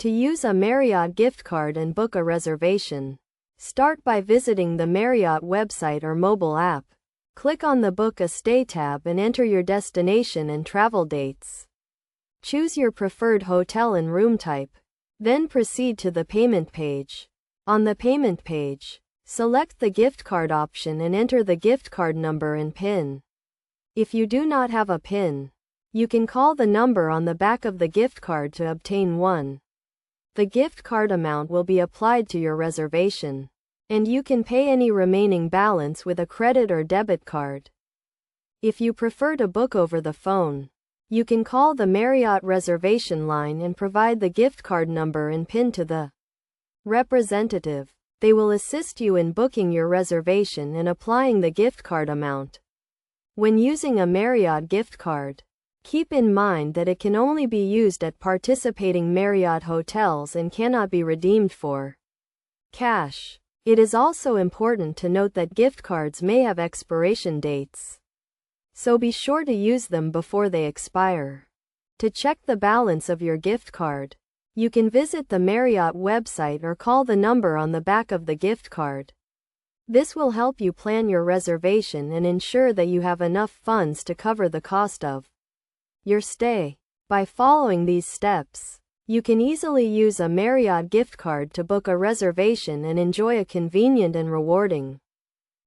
To use a Marriott gift card and book a reservation, start by visiting the Marriott website or mobile app. Click on the Book a Stay tab and enter your destination and travel dates. Choose your preferred hotel and room type. Then proceed to the payment page. On the payment page, select the gift card option and enter the gift card number and PIN. If you do not have a PIN, you can call the number on the back of the gift card to obtain one. The gift card amount will be applied to your reservation, and you can pay any remaining balance with a credit or debit card. If you prefer to book over the phone, you can call the Marriott reservation line and provide the gift card number and PIN to the representative. They will assist you in booking your reservation and applying the gift card amount. When using a Marriott gift card, keep in mind that it can only be used at participating Marriott hotels and cannot be redeemed for cash. It is also important to note that gift cards may have expiration dates, so be sure to use them before they expire. To check the balance of your gift card, you can visit the Marriott website or call the number on the back of the gift card. This will help you plan your reservation and ensure that you have enough funds to cover the cost of your stay. By following these steps, you can easily use a Marriott gift card to book a reservation and enjoy a convenient and rewarding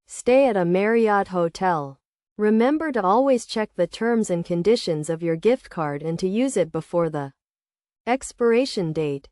stay at a Marriott hotel. Remember to always check the terms and conditions of your gift card and to use it before the expiration date.